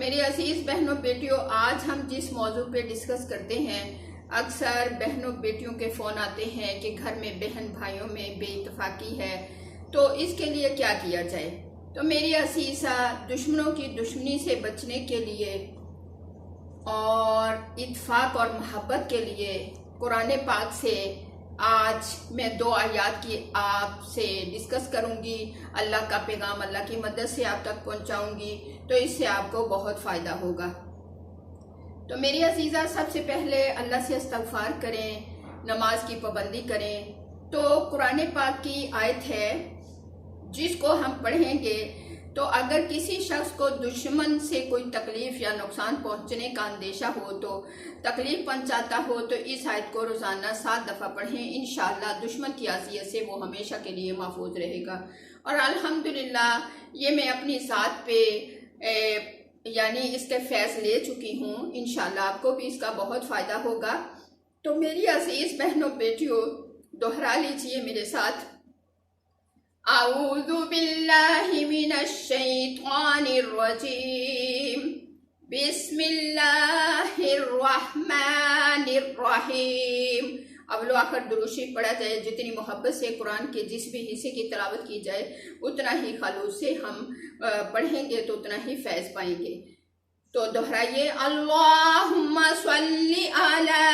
میری عزیز بہنوں بیٹیوں، آج ہم جس موضوع پہ ڈسکس کرتے ہیں، اکثر بہنوں بیٹیوں کے فون آتے ہیں کہ گھر میں بہن بھائیوں میں بے اتفاقی ہے، تو اس کے لیے کیا کیا جائے۔ تو میری عزیزہ، دشمنوں کی دشمنی سے بچنے کے لیے اور اتفاق اور محبت کے لیے قرآن پاک سے آج میں 2 آیات کی آپ سے ڈسکس کروں گی۔ اللہ کا پیغام اللہ کی مدد سے آپ تک پہنچاؤں گی، تو اس سے آپ کو بہت فائدہ ہوگا۔ تو میری عزیزہ، سب سے پہلے اللہ سے استغفار کریں، نماز کی پابندی کریں۔ تو قرآن پاک کی آیت ہے جس کو ہم پڑھیں گے، تو اگر کسی شخص کو دشمن سے کوئی تکلیف یا نقصان پہنچنے کا اندیشہ ہو، تو تکلیف پہنچاتا ہو، تو اس آیت کو روزانہ 7 دفعہ پڑھیں۔ انشاءاللہ دشمن کی اذیت سے وہ ہمیشہ کے لیے محفوظ رہے گا۔ اور الحمدللہ یہ میں اپنی ذات پہ یعنی اس کے فیض لے چکی ہوں۔ انشاءاللہ آپ کو بھی اس کا بہت فائدہ ہوگا۔ تو میری عزیز بہنوں بیٹیوں، دہرا لیجئے میرے ساتھ۔ اعوذ باللہ من الشیطان الرجیم، بسم اللہ الرحمن الرحیم۔ اول و آخر درود شریف پڑھا جائے، جتنی محبت سے قرآن کے جس بھی حصے کی تلاوت کی جائے اتنا ہی خلوص سے ہم پڑھیں گے تو اتنا ہی فیض پائیں گے۔ تو دہرائیے، اللہم صلی علی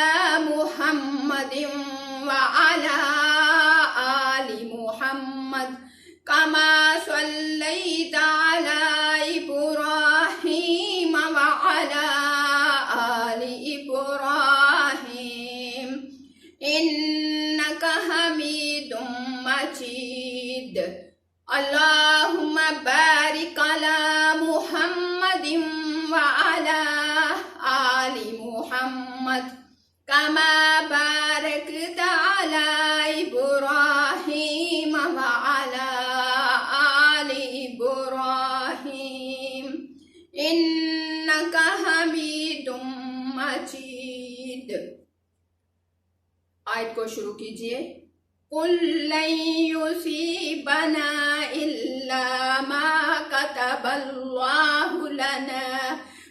محمد وعلی آل محمد کما صلیت علی ابراہیم وعلی آل ابراہیم انک حمید مجید۔ اللہم بارک علی محمد وعلی آل محمد کما بارکت علی ابراہیم وعلی آل ابراہیم انک حمید مجید۔ آیت کو شروع کیجئے۔ قُل لَن يُصِيبَنَا إِلَّا مَا كَتَبَ اللَّهُ لَنَا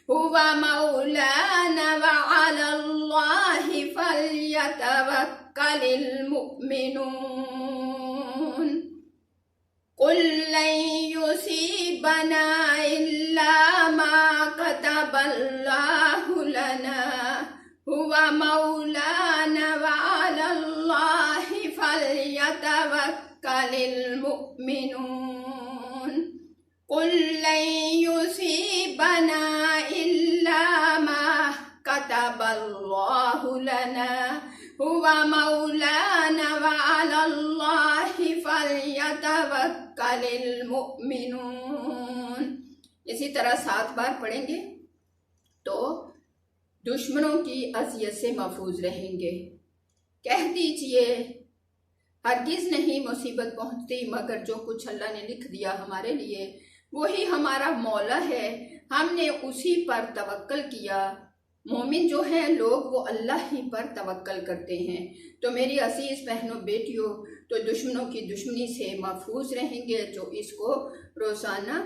هُوَ مَوْلَانَا وَعَلَى اللَّهِ فَلْيَتَوَكَّلِ الْمُؤْمِنُونَ۔ قُل لَن يُصِيبَنَا إِلَّا مَا كَتَبَ اللَّهُ لَنَا هُوَ مَوْلَانَا وَعَلَى اللَّهِ فَلْيَتَوَكَّلِ الْمُؤْمِنُونَ۔ قُل لَن يُصِيبَنَا إِلَّا مَا كَتَبَ اللَّهُ لَنَا هُوَ مَوْلَانَا وَعَلَى اللَّهِ فَلْيَتَوَكَّلِ الْمُؤْمِنُونَ۔ اسی طرح 7 بار پڑھیں گے تو دشمنوں کی اذیت سے محفوظ رہیں گے۔ کہہ دیجئے، ہرگز نہیں مصیبت پہنچتی مگر جو کچھ اللہ نے لکھ دیا ہمارے لیے، وہی ہمارا مولا ہے، ہم نے اسی پر توکل کیا۔ مومن جو ہیں لوگ وہ اللہ ہی پر توکل کرتے ہیں۔ تو میری عزیز بہنوں بیٹیوں، تو دشمنوں کی دشمنی سے محفوظ رہیں گے جو اس کو روزانہ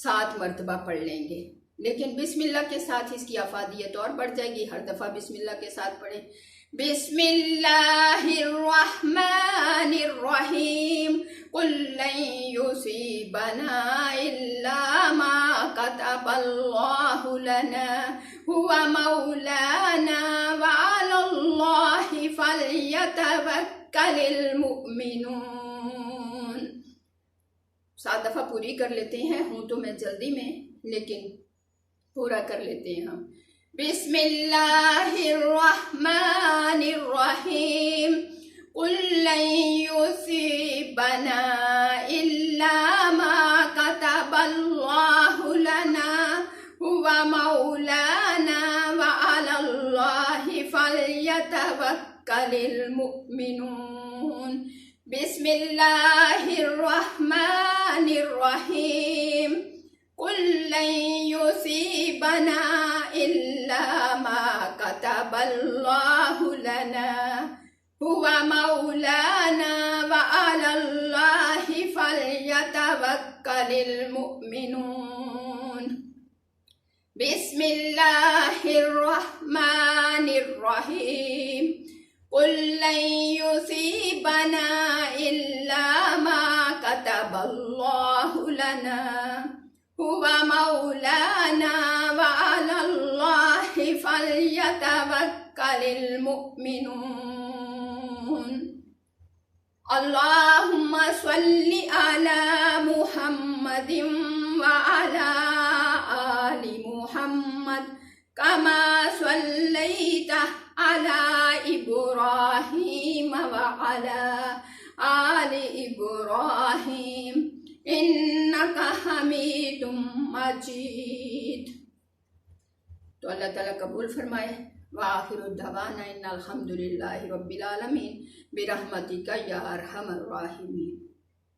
7 مرتبہ پڑھ لیں گے۔ لیکن بسم اللہ کے ساتھ اس کی افادیت اور بڑھ جائے گی۔ ہر دفعہ بسم اللہ کے ساتھ پڑھیں۔ بسم اللہ الرحمن الرحیم، قل لن یصیبنا الا ما کتب اللہ لنا هو مولانا وعلی اللہ فلیتوکل المؤمنون۔ 7 دفعہ پوری کر لیتے ہیں، ہوں تو میں جلدی میں لیکن پورا کر لیتے ہیں ہم۔ بسم اللہ الرحمن الرحیم، قل لن یصیبنا الا ما کتب اللہ لنا هو مولانا وعلی اللہ فلیتوکل المؤمنون۔ بسم اللہ الرحمن الرحیم، قل لن یصیبنا الا ما کتب اللہ لنا هو مولانا وعلی اللہ فلیتوکل المؤمنون۔ بسم اللہ الرحمن الرحیم قل لن یصیبنا الا ما كتب اللہ لنا هو مولانا وعلى اللہ فلیتوکل المؤمنون اللہم صل علی محمد وعلى آل محمد كما صليت على إبراهيم وعلى آل إبراهيم إنك حميد مجيد۔ تو اللہ تعالیٰ قبول فرمائے۔ وآخر الدعوانا ان الحمد للہ رب العالمین برحمتک یا ارحم الراحمین۔